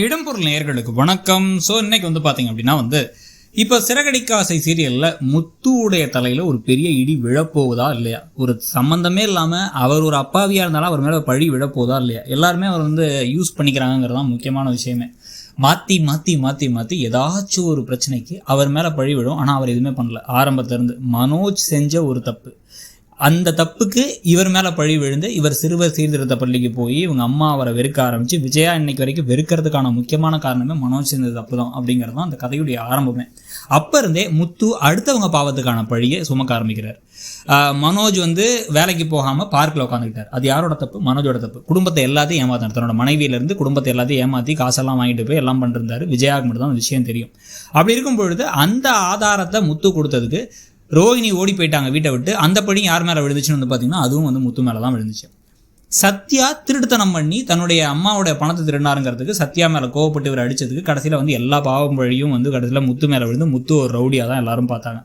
இடம்பொருள் நேயர்களுக்கு வணக்கம். ஸோ இன்னைக்கு பார்த்தீங்க அப்படின்னா இப்போ சிறகடிக்க ஆசை சீரியலில் முத்துவுடைய தலையில் ஒரு பெரிய இடி விழப்போகுதா இல்லையா, ஒரு சம்மந்தமே இல்லாமல் அவர் ஒரு அப்பாவியாக இருந்தாலும் அவர் மேலே பழி விழப்போகுதா இல்லையா, எல்லாருமே அவர் யூஸ் பண்ணிக்கிறாங்கிறது தான் முக்கியமான விஷயமே. மாற்றி மாற்றி மாற்றி மாற்றி ஏதாச்சும் ஒரு பிரச்சனைக்கு அவர் மேலே பழி விழும். ஆனால் அவர் எதுவுமே பண்ணல. ஆரம்பத்திலேருந்து மனோஜ் செஞ்ச ஒரு தப்பு, அந்த தப்புக்கு இவர் மேலே பழி விழுந்து இவர் சிறுவர் சீர்திருத்த பள்ளிக்கு போய் இவங்க அம்மா அவரை வெறுக்க ஆரம்பித்து விஜயா இன்னைக்கு வரைக்கும் வெறுக்கிறதுக்கான முக்கியமான காரணமே மனோஜ் செஞ்ச தப்பு தான் அப்படிங்கிறது தான் அந்த கதையுடைய ஆரம்பமே. அப்போ இருந்தே முத்து அடுத்தவங்க பாவத்துக்கான பழியை சுமக்க ஆரம்பிக்கிறார். மனோஜ் வேலைக்கு போகாமல் பார்க்கில் உட்காந்துக்கிட்டார். அது யாரோட தப்பு? மனோஜோட தப்பு. குடும்பத்தை எல்லாத்தையும் ஏமாத்தார். தன்னோட மனைவியிலேருந்து குடும்பத்தை எல்லாத்தையும் ஏமாற்றி காசெல்லாம் வாங்கிட்டு போய் எல்லாம் பண்ணிருந்தார். விஜயாவுக்கு மட்டும் தான் அந்த விஷயம் தெரியும். அப்படி இருக்கும் பொழுது அந்த ஆதாரத்தை முத்து கொடுத்ததுக்கு ரோஹிணி ஓடி போயிட்டாங்க வீட்டை விட்டு. அந்த படி யார் மேலே விழுந்துச்சுன்னு பார்த்தீங்கன்னா அதுவும் முத்து மேலே தான் விழுந்துச்சு. சத்யா திருட்டுத்தனம் பண்ணி தன்னுடைய அம்மாவோட பணத்தை திருடினாருங்கிறதுக்கு சத்யா மேலே கோவப்பட்டு இவர் அடித்ததுக்கு கடைசியில் எல்லா பாவம் வழியும் கடைசியில் முத்து மேலே விழுந்து முத்து ஒரு ரவுடியாக தான் எல்லாரும் பார்த்தாங்க.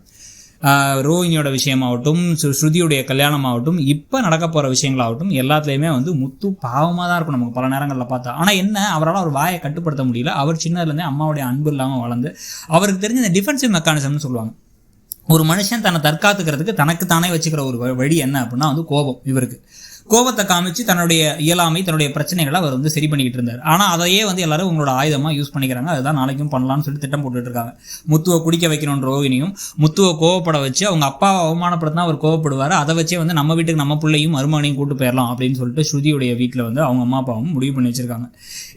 ரோஹிணியோட விஷயமாகட்டும், ஸ்ருதியுடைய கல்யாணமாகட்டும், இப்போ நடக்க போகிற விஷயங்களாகட்டும் எல்லாத்துலேயுமே முத்து பாவமாக தான் இருக்கும் நமக்கு பல நேரங்களில் பார்த்தா. ஆனால் என்ன, அவரால் அவர் வாயை கட்டுப்படுத்த முடியல. அவர் சின்னதுலேருந்தே அம்மாவுடைய அன்பு இல்லாமல் வளர்ந்து அவருக்கு தெரிஞ்ச இந்த டிஃபென்சிவ் மெக்கானிசம்னு சொல்லுவாங்க. ஒரு மனுஷன் தன்னை தற்காத்துக்கிறதுக்கு தனக்கு தானே வச்சுக்கிற ஒரு வழி என்ன அப்படின்னா கோபம். இவருக்கு கோபத்தை காமிச்சு தன்னுடைய இயலாமை, தன்னுடைய பிரச்சனைகளை அவர் சரி பண்ணிக்கிட்டு இருந்தார். ஆனால் அதையே எல்லாரும் உங்களோட ஆயுதமாக யூஸ் பண்ணிக்கிறாங்க. அதுதான் நாளைக்கும் பண்ணலாம்னு சொல்லி திட்டம் போட்டுட்டு இருக்காங்க. முத்துவை குடிக்க வைக்கணுன்ற ரோகிணியும் முத்துவை கோவப்பட வச்சு அவங்க அப்பாவை அவமானப்படுத்தினா அவர் கோவப்படுவார். அதை வச்சே நம்ம வீட்டுக்கு நம்ம பிள்ளையும் மருமகனையும் கூட்டு போயிடலாம் அப்படின்னு சொல்லிட்டு ஸ்ருதியுடைய வீட்டில் அவங்க அம்மா அப்பாவும் முடிவு பண்ணி வச்சிருக்காங்க.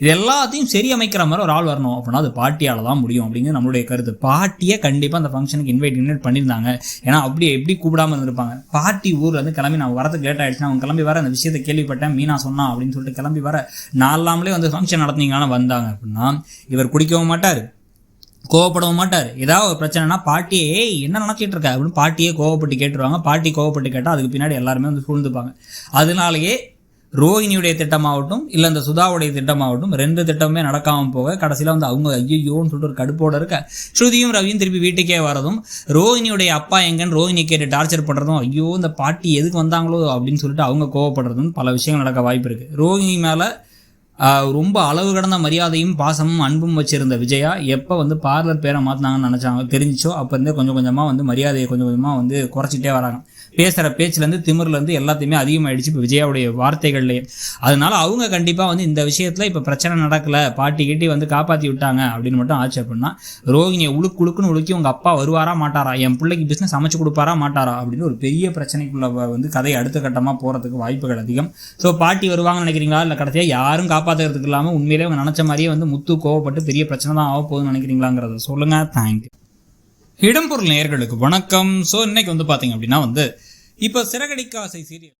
இது எல்லாத்தையும் சரி அமைக்கிற மாதிரி ஒரு ஆள் வரணும் அப்படின்னா அது பாட்டியால் தான் முடியும் அப்படிங்கிறது நம்மளுடைய கருத்து. பாட்டியை கண்டிப்பாக அந்த ஃபங்க்ஷனுக்கு இன்வைட் பண்ணியிருந்தாங்க. ஏன்னா அப்படி எப்படி கூப்பிடாமல் இருந்திருப்பாங்க. பாட்டி ஊரில் கிளம்பி நான் வரதுக்கு லேட் ஆகிடுச்சுன்னா அவங்க கிளம்பி வர அந்த விஷயத்தை கேள்விப்பட்டேன், மீனா சொன்னா அப்படின்னு சொல்லிட்டு கிளம்பி வர நாலாமலே ஃபங்க்ஷன் நடத்தினீங்கன்னா வந்தாங்க அப்படின்னா இவர் குடிக்கவும் மாட்டார், கோவப்படவும் மாட்டார். ஏதாவது ஒரு பிரச்சனைனா பாட்டியே என்ன நினச்சிட்டு இருக்க அப்படின்னு பாட்டியே கோவப்பட்டு கேட்டுருவாங்க. பாட்டி கோவப்பட்டு கேட்டால் அதுக்கு பின்னாடி எல்லாருமே சூழ்ந்துப்பாங்க. அதனாலேயே ரோஹிணியுடைய திட்டமாகட்டும் இல்லை இந்த சுதாவுடைய திட்டமாகட்டும் ரெண்டு திட்டமே நடக்காமல் போக கடைசியில் அவங்க ஐயோன்னு சொல்லிட்டு ஒரு கடுப்போடு இருக்க ஸ்ருதியும் ரவியும் திருப்பி வீட்டுக்கே வரதும், ரோஹிணியுடைய அப்பா எங்கன்னு ரோஹிணி கேட்டு டார்ச்சர் பண்ணுறதும், ஐயோ இந்த பாட்டி எதுக்கு வந்தாங்களோ அப்படின்னு சொல்லிட்டு அவங்க கோவப்படுறதும் பல விஷயங்கள் நடக்க வாய்ப்பு இருக்குது. ரோஹிணி மேலே ரொம்ப அளவு கடந்த மரியாதையும் பாசமும் அன்பும் வச்சிருந்த விஜயா எப்போ பார்லர் பேரை மாற்றினாங்கன்னு நினச்சாங்க தெரிஞ்சிச்சோ அப்போ இருந்தே கொஞ்சம் கொஞ்சமாக மரியாதையை கொஞ்சம் கொஞ்சமாக குறைச்சிட்டே வராங்க. பேசுகிற பேச்சுலேருந்து திமிர்லேருந்து எல்லாத்தையுமே அதிகமாகிடுச்சு இப்போ விஜயாவுடைய வார்த்தைகள்லேயே. அதனால அவங்க கண்டிப்பாக இந்த விஷயத்தில் இப்போ பிரச்சனை நடக்கலை, பாட்டி கிட்டி காப்பாற்றி விட்டாங்க அப்படின்னு மட்டும் ஆச்சு அப்படின்னா ரோஹிணியை உழுக்குன்னு உழுக்கி உங்கள் அப்பா வருவாரா மாட்டாரா, என் பிள்ளைக்கு பிஸ்னஸ் அமைச்சு கொடுப்பாரா மாட்டாரா அப்படின்னு ஒரு பெரிய பிரச்சனைக்குள்ள கதை அடுத்த கட்டமாக போகிறதுக்கு வாய்ப்புகள் அதிகம். ஸோ பாட்டி வருவாங்கன்னு நினைக்கிறீங்களா, இல்லை கடைசியாக யாரும் காப்பாற்றுறதுக்கு இல்லாமல் உண்மையிலே அவங்க நினச்ச மாதிரியே முத்து கோவப்பட்டு பெரிய பிரச்சனை தான் ஆக போகுதுன்னு நினைக்கிறீங்களாங்கிறத சொல்லுங்கள். தேங்க்யூ. இடம்பொருள் நேயர்களுக்கு வணக்கம். ஸோ இன்னைக்கு பார்த்தீங்க அப்படின்னா இப்போ சிறகடிக்க ஆசை சீரியல்